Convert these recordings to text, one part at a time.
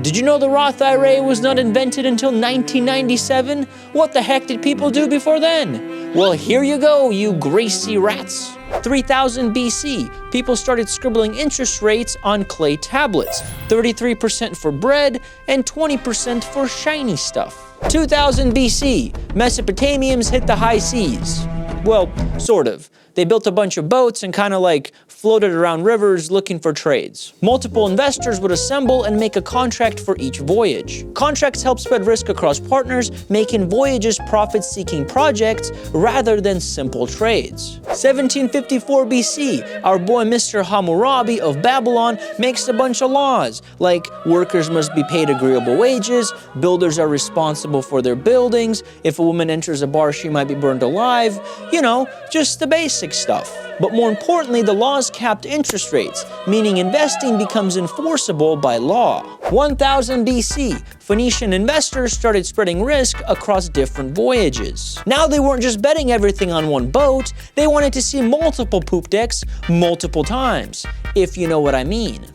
Did you know the Roth IRA was not invented until 1997? What the heck did people do before then? Well, here you go, you greasy rats. 3000 BC, people started scribbling interest rates on clay tablets, 33% for bread and 20% for shiny stuff. 2000 BC, Mesopotamians hit the high seas. Well, sort of. They built a bunch of boats and kind of like floated around rivers looking for trades. Multiple investors would assemble and make a contract for each voyage. Contracts help spread risk across partners, making voyages profit-seeking projects rather than simple trades. 1754 BC, our boy Mr. Hammurabi of Babylon makes a bunch of laws, like workers must be paid agreeable wages, builders are responsible for their buildings, if a woman enters a bar she might be burned alive, you know, just the basic stuff. But more importantly, the laws capped interest rates, meaning investing becomes enforceable by law. 1000 BC, Phoenician investors started spreading risk across different voyages. Now they weren't just betting everything on one boat, they wanted to see multiple poop decks multiple times, if you know what I mean.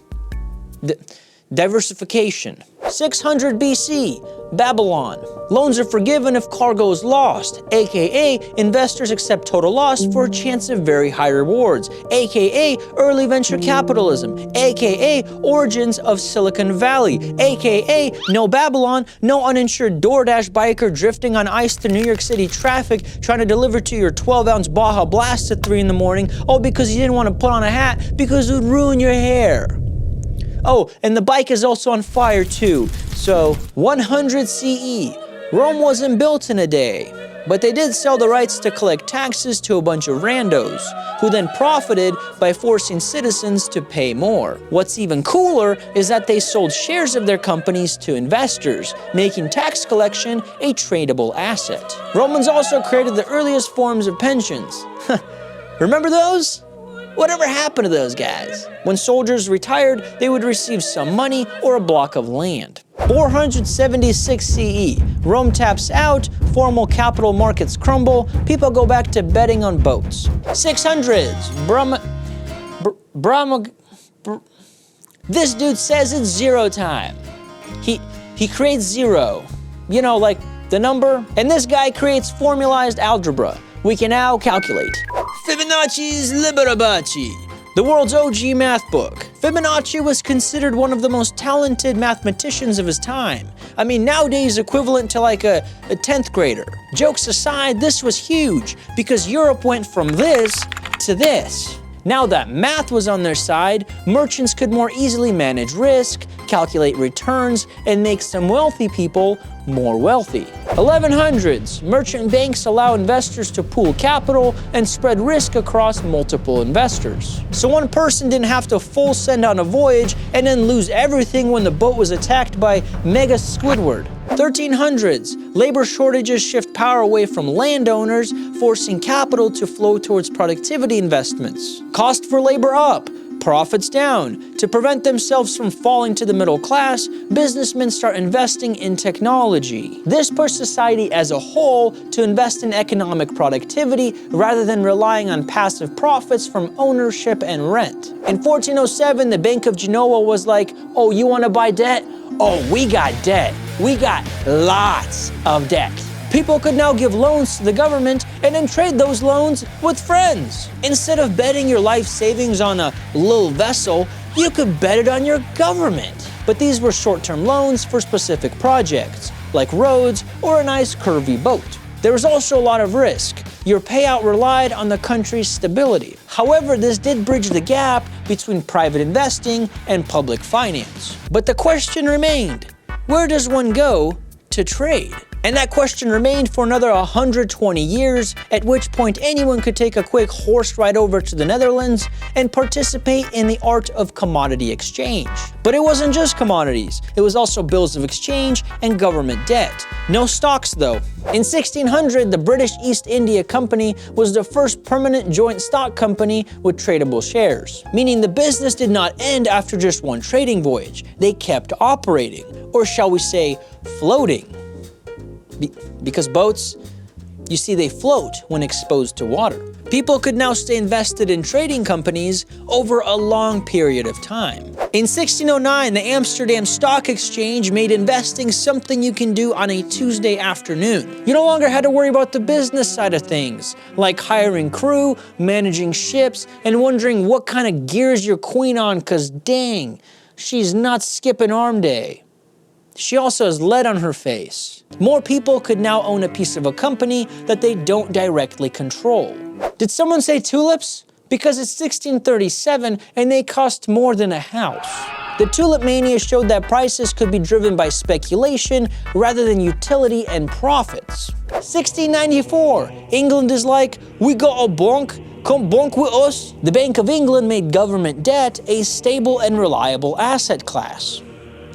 Diversification. 600 BC, Babylon. Loans are forgiven if cargo is lost, aka investors accept total loss for a chance of very high rewards, aka early venture capitalism, aka origins of Silicon Valley, aka no Babylon, no uninsured DoorDash biker drifting on ice to New York City traffic trying to deliver to your 12-ounce Baja Blast at 3 in the morning, all because you didn't want to put on a hat because it would ruin your hair. Oh, and the bike is also on fire too. So, 100 CE. Rome wasn't built in a day, but they did sell the rights to collect taxes to a bunch of randos, who then profited by forcing citizens to pay more. What's even cooler is that they sold shares of their companies to investors, making tax collection a tradable asset. Romans also created the earliest forms of pensions. Remember those? Whatever happened to those guys? When soldiers retired, they would receive some money or a block of land. 476 CE, Rome taps out, formal capital markets crumble, people go back to betting on boats. 600s, this dude says it's zero time. He creates zero, you know, like the number, and this guy creates formalized algebra. We can now calculate. Fibonacci's Liberace, the world's OG math book. Fibonacci was considered one of the most talented mathematicians of his time. I mean, nowadays equivalent to like a 10th grader. Jokes aside, this was huge because Europe went from this to this. Now that math was on their side, merchants could more easily manage risk, calculate returns, and make some wealthy people more wealthy. 1100s, merchant banks allow investors to pool capital and spread risk across multiple investors. So one person didn't have to full send on a voyage and then lose everything when the boat was attacked by Mega Squidward. 1300s, labor shortages shift power away from landowners, forcing capital to flow towards productivity investments. Cost for labor up, profits down. To prevent themselves from falling to the middle class, businessmen start investing in technology. This pushed society as a whole to invest in economic productivity rather than relying on passive profits from ownership and rent. In 1407, the Bank of Genoa was like, oh, you want to buy debt? Oh, we got debt. We got lots of debt. People could now give loans to the government and then trade those loans with friends. Instead of betting your life savings on a little vessel, you could bet it on your government. But these were short-term loans for specific projects, like roads or a nice curvy boat. There was also a lot of risk. Your payout relied on the country's stability. However, this did bridge the gap between private investing and public finance. But the question remained, where does one go to trade? And that question remained for another 120 years, at which point anyone could take a quick horse ride over to the Netherlands and participate in the art of commodity exchange. But it wasn't just commodities, it was also bills of exchange and government debt. No stocks though. In 1600, the British East India Company was the first permanent joint stock company with tradable shares, meaning the business did not end after just one trading voyage. They kept operating, or shall we say, floating. Because boats, You see, they float when exposed to water. People could now stay invested in trading companies over a long period of time. In 1609, the Amsterdam Stock Exchange made investing something you can do on a Tuesday afternoon. You no longer had to worry about the business side of things, like hiring crew, managing ships, and wondering what kind of gear's your queen on, cause dang, she's not skipping arm day. She also has lead on her face. More people could now own a piece of a company that they don't directly control. Did someone say tulips? Because it's 1637 and they cost more than a house. The tulip mania showed that prices could be driven by speculation rather than utility and profits. 1694, England is like, we got a bonk, come bonk with us. The Bank of England made government debt a stable and reliable asset class.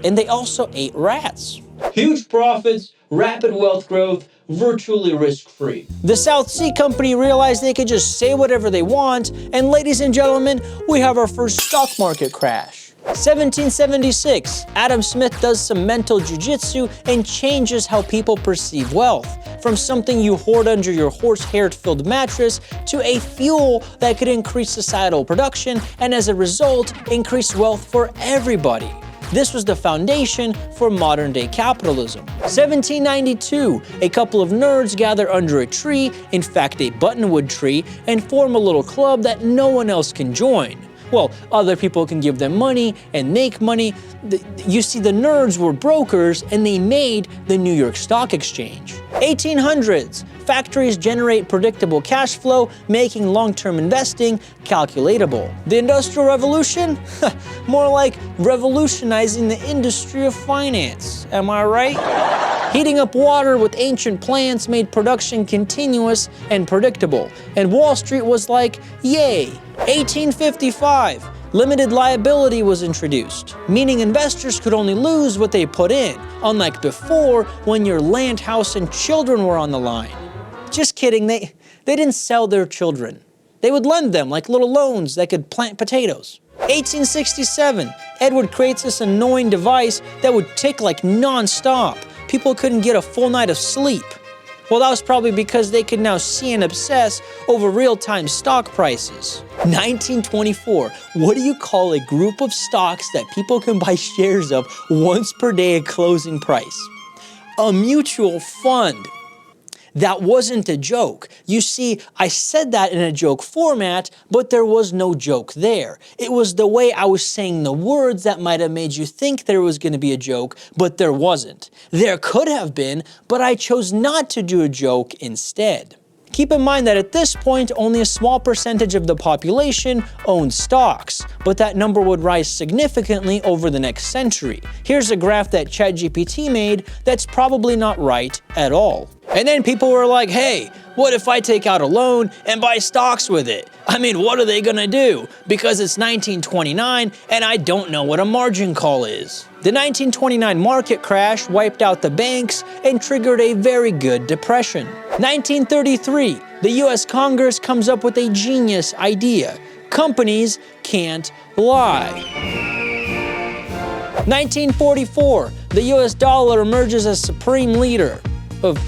And they also ate rats. Huge profits, rapid wealth growth, virtually risk-free. The South Sea Company realized they could just say whatever they want, and ladies and gentlemen, we have our first stock market crash. 1776, Adam Smith does some mental jujitsu and changes how people perceive wealth, from something you hoard under your horse-hair-filled mattress to a fuel that could increase societal production and as a result, increase wealth for everybody. This was the foundation for modern-day capitalism. 1792, a couple of nerds gather under a tree, in fact a buttonwood tree, and form a little club that no one else can join. Well, other people can give them money and make money. You see, the nerds were brokers and they made the New York Stock Exchange. 1800s, factories generate predictable cash flow, making long-term investing calculatable. The Industrial Revolution? More like revolutionizing the industry of finance. Am I right? Heating up water with ancient plants made production continuous and predictable. And Wall Street was like, yay. 1855, limited liability was introduced, meaning investors could only lose what they put in, unlike before when your land, house, and children were on the line. Just kidding, they didn't sell their children. They would lend them like little loans that could plant potatoes. 1867, Edward creates this annoying device that would tick like non-stop. People couldn't get a full night of sleep. Well, that was probably because they could now see and obsess over real-time stock prices. 1924, what do you call a group of stocks that people can buy shares of once per day at closing price? A mutual fund. That wasn't a joke. You see, I said that in a joke format, but there was no joke there. It was the way I was saying the words that might have made you think there was going to be a joke, but there wasn't. There could have been, but I chose not to do a joke instead. Keep in mind that at this point, only a small percentage of the population owned stocks, but that number would rise significantly over the next century. Here's a graph that ChatGPT made that's probably not right at all. And then people were like, hey, what if I take out a loan and buy stocks with it? I mean, what are they gonna do? Because it's 1929 and I don't know what a margin call is. The 1929 market crash wiped out the banks and triggered a very good depression. 1933, the US Congress comes up with a genius idea. Companies can't lie. 1944, the US dollar emerges as supreme leader of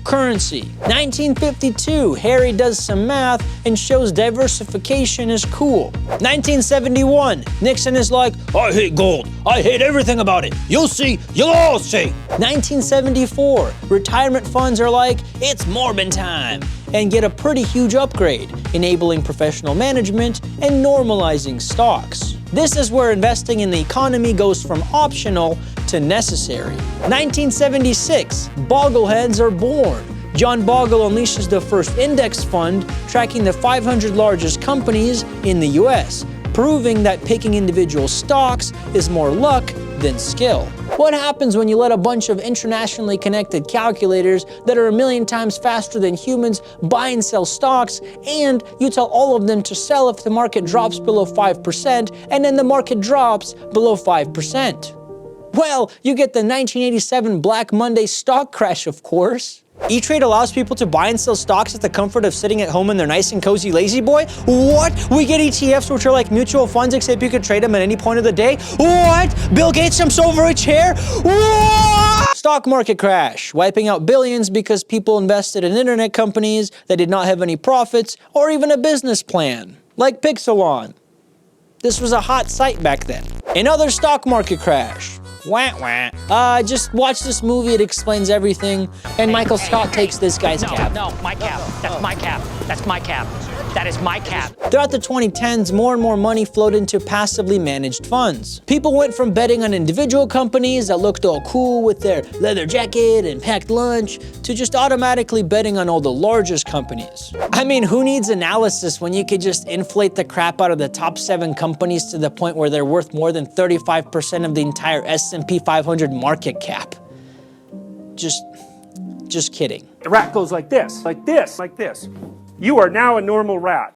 currency. 1952, Harry does some math and shows diversification is cool. 1971, Nixon is like, I hate gold. I hate everything about it. You'll see, you'll all see. 1974, retirement funds are like, it's Morbin time, and get a pretty huge upgrade, enabling professional management and normalizing stocks. This is where investing in the economy goes from optional to necessary. 1976, Bogleheads are born. John Bogle unleashes the first index fund, tracking the 500 largest companies in the US, proving that picking individual stocks is more luck than skill. What happens when you let a bunch of internationally connected calculators that are 1,000,000 times faster than humans buy and sell stocks, and you tell all of them to sell if the market drops below 5%, and then the market drops below 5%? Well, you get the 1987 Black Monday stock crash, of course. E-Trade allows people to buy and sell stocks at the comfort of sitting at home in their nice and cozy lazy boy? What? We get ETFs which are like mutual funds except you could trade them at any point of the day? What? Bill Gates jumps over a chair? What? Stock market crash, wiping out billions because people invested in internet companies that did not have any profits or even a business plan, like Pixelon. This was a hot site back then. Another stock market crash. Wah wah. Just watch this movie, it explains everything. And Michael Scott takes this guy's cap. No, my cap. That's my cap. That's my cap. That is my cap. Throughout the 2010s, more and more money flowed into passively managed funds. People went from betting on individual companies that looked all cool with their leather jacket and packed lunch to just automatically betting on all the largest companies. I mean, who needs analysis when you could just inflate the crap out of the top 7 companies to the point where they're worth more than 35% of the entire S&P 500 market cap? Just kidding. The rat goes like this, like this, like this. You are now a normal rat.